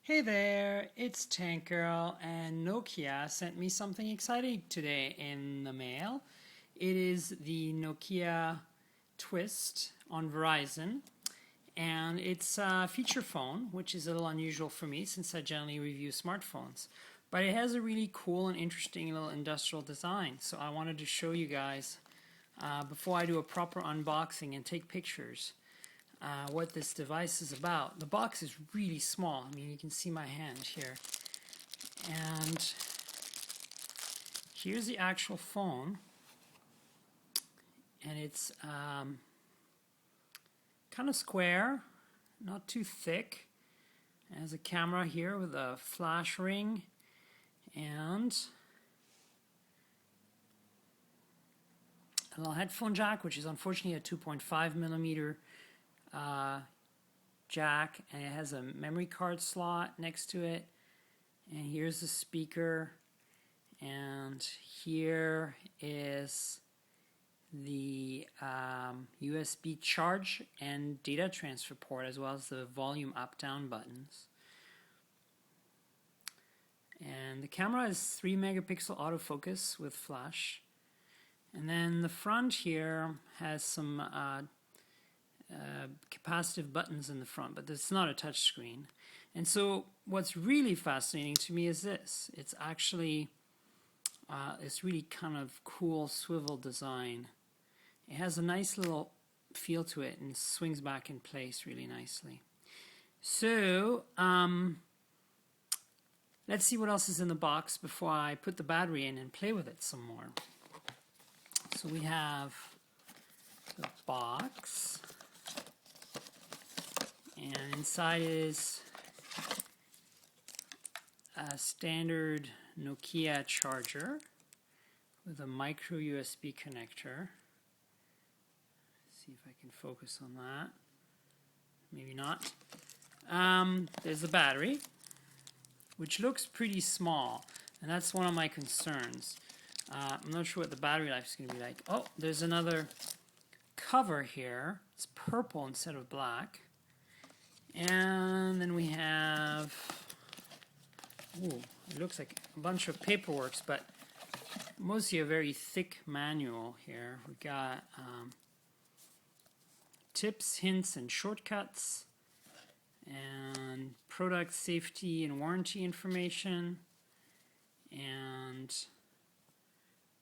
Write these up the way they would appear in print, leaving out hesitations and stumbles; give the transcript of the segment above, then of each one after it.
Hey there, it's Tank Girl, and Nokia sent me something exciting today in the mail. It is the Nokia Twist on Verizon, and it's a feature phone, which is a little unusual for me since I generally review smartphones. But it has a really cool and interesting little industrial design, so I wanted to show you guys before I do a proper unboxing and take pictures. What this device is about. The box is really small. I mean, you can see my hand here. And here's the actual phone. And it's kind of square, not too thick. It has a camera here with a flash ring and a little headphone jack, which is unfortunately a 2.5 millimeter jack, and it has a memory card slot next to it, and here's the speaker, and here is the USB charge and data transfer port, as well as the volume up down buttons. And the camera is 3 megapixel autofocus with flash, and then the front here has some capacitive buttons in the front, but it's not a touch screen. And so what's really fascinating to me is this. It's actually this really kind of cool swivel design. It has a nice little feel to it and swings back in place really nicely. So let's see what else is in the box before I put the battery in and play with it some more. So we have the box, and inside is a standard Nokia charger with a micro USB connector. See if I can focus on that. Maybe not. There's a battery, which looks pretty small, and that's one of my concerns. I'm not sure what the battery life is going to be like. Oh, there's another cover here. It's purple instead of black. And then we have, it looks like a bunch of paperwork, but mostly a very thick manual here. We've got tips, hints, and shortcuts, and product safety and warranty information, and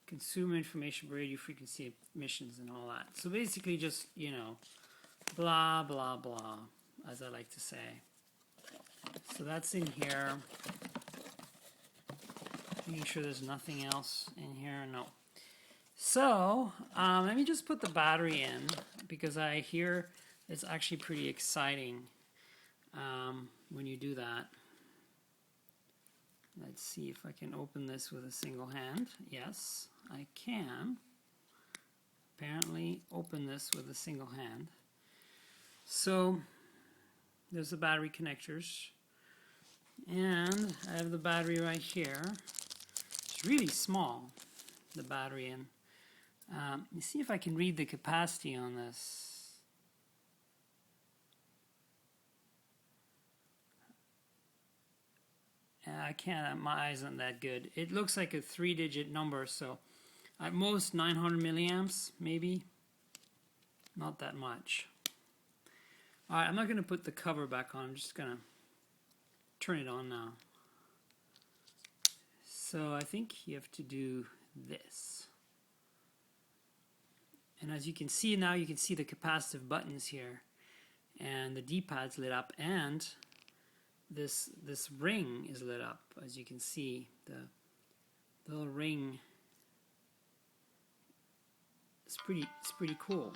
consumer information, radio frequency emissions, and all that. So basically just, blah, blah, blah, as I like to say. So that's in here. Making sure there's nothing else in here. No. So let me just put the battery in, because I hear it's actually pretty exciting when you do that. Let's see if I can open this with a single hand. Yes, I can. Apparently open this with a single hand. So there's the battery connectors, and I have the battery right here. It's really small, the battery, and let me see if I can read the capacity on this. I can't, my eyes aren't that good. It looks like a 3-digit number, so at most 900 milliamps, maybe. Not that much. Alright, I'm not going to put the cover back on, I'm just going to turn it on now. So I think you have to do this. And as you can see now, you can see the capacitive buttons here. And the D-pad's lit up, and this ring is lit up. As you can see, the little ring is pretty cool.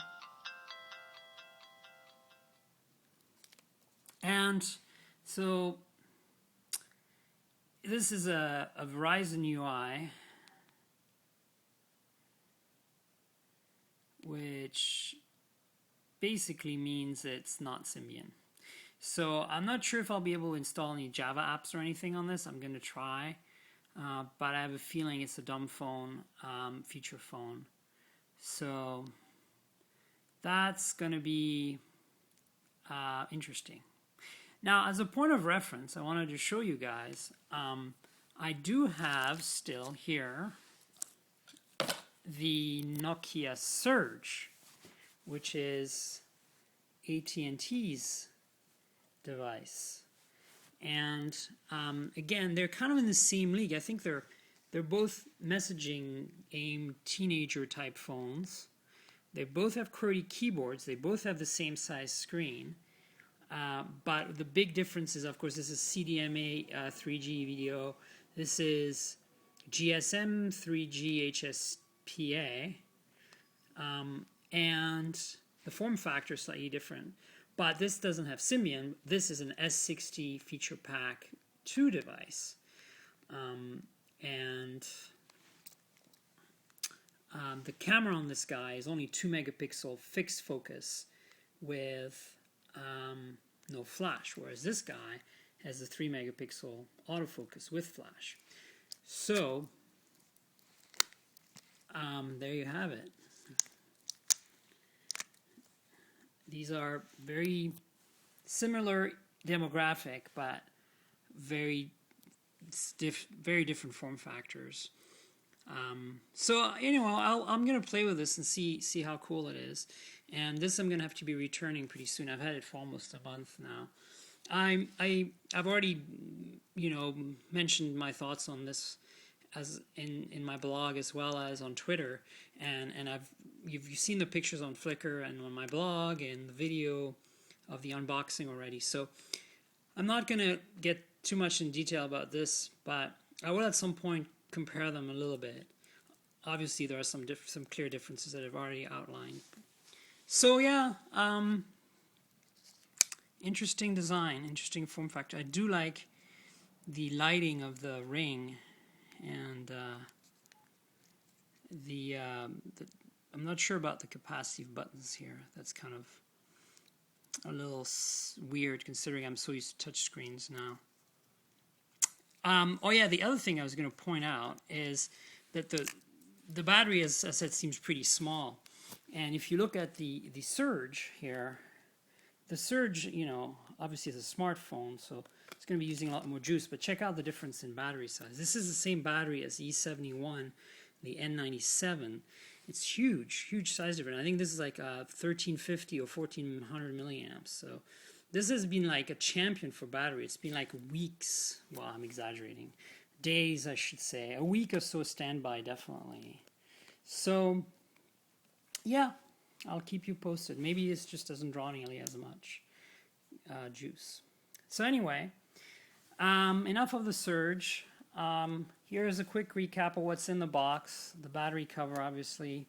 And so this is a Verizon UI, which basically means it's not Symbian. So I'm not sure if I'll be able to install any Java apps or anything on this. I'm going to try, but I have a feeling it's a dumb phone, feature phone. So that's going to be interesting. Now, as a point of reference, I wanted to show you guys, I do have still here the Nokia Surge, which is AT&T's device. And again, they're kind of in the same league. I think they're both messaging aimed teenager type phones. They both have QWERTY keyboards. They both have the same size screen. But the big difference is, of course, this is CDMA 3G EVDO. This is GSM 3G HSPA. And the form factor is slightly different. But this doesn't have Symbian. This is an S60 feature pack 2 device. The camera on this guy is only 2 megapixel fixed focus with no flash, whereas this guy has a 3 megapixel autofocus with flash. So there you have it. These are very similar demographic, but very different form factors. So anyway, I'm gonna play with this and see how cool it is. And this I'm gonna have to be returning pretty soon. I've had it for almost a month now. I've already mentioned my thoughts on this as in my blog as well as on Twitter, and you've seen the pictures on Flickr and on my blog and the video of the unboxing already. So I'm not gonna get too much in detail about this, but I will at some point compare them a little bit. Obviously, there are some clear differences that I've already outlined. So yeah, interesting design, interesting form factor. I do like the lighting of the ring, and I'm not sure about the capacity of buttons here. That's kind of a little weird considering I'm so used to touchscreens now. Oh yeah, the other thing I was going to point out is that the battery, as I said, seems pretty small. And if you look at the Surge here, the Surge, obviously is a smartphone, so it's going to be using a lot more juice. But check out the difference in battery size. This is the same battery as E71, the N97. It's huge size difference. I think this is like 1350 or 1400 milliamps. So this has been like a champion for battery. It's been like weeks. Well, I'm exaggerating. Days, I should say. A week or so standby, definitely. So, yeah, I'll keep you posted. Maybe this just doesn't draw nearly as much juice. So anyway, enough of the Surge. Here's a quick recap of what's in the box. The battery cover, obviously.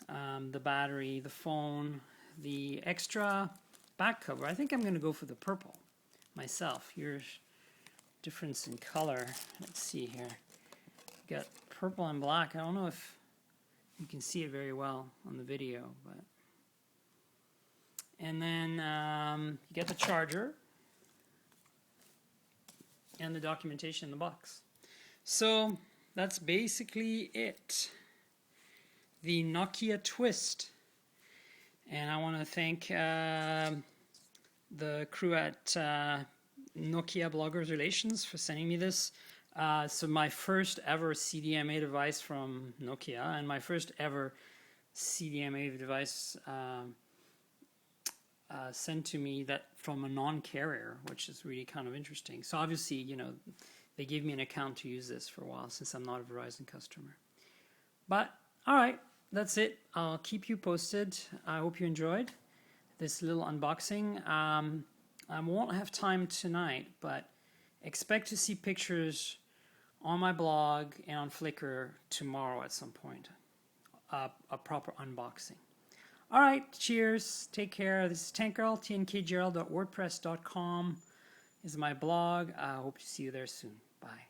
The battery, the phone, the extra back cover. I think I'm going to go for the purple myself. Here's difference in color. Let's see here. Got purple and black. I don't know if you can see it very well on the video, but and then you get the charger and the documentation in the box. So that's basically it. The Nokia Twist. And I want to thank the crew at Nokia Bloggers Relations for sending me this. So my first ever CDMA device from Nokia, and my first ever CDMA device sent to me that from a non-carrier, which is really kind of interesting. So obviously, they gave me an account to use this for a while since I'm not a Verizon customer. But all right, that's it. I'll keep you posted. I hope you enjoyed this little unboxing. I won't have time tonight, but expect to see pictures on my blog and on Flickr tomorrow at some point. A proper unboxing. All right, cheers. Take care. This is Tankgirl, tnkgrl.wordpress.com is my blog. I hope to see you there soon. Bye.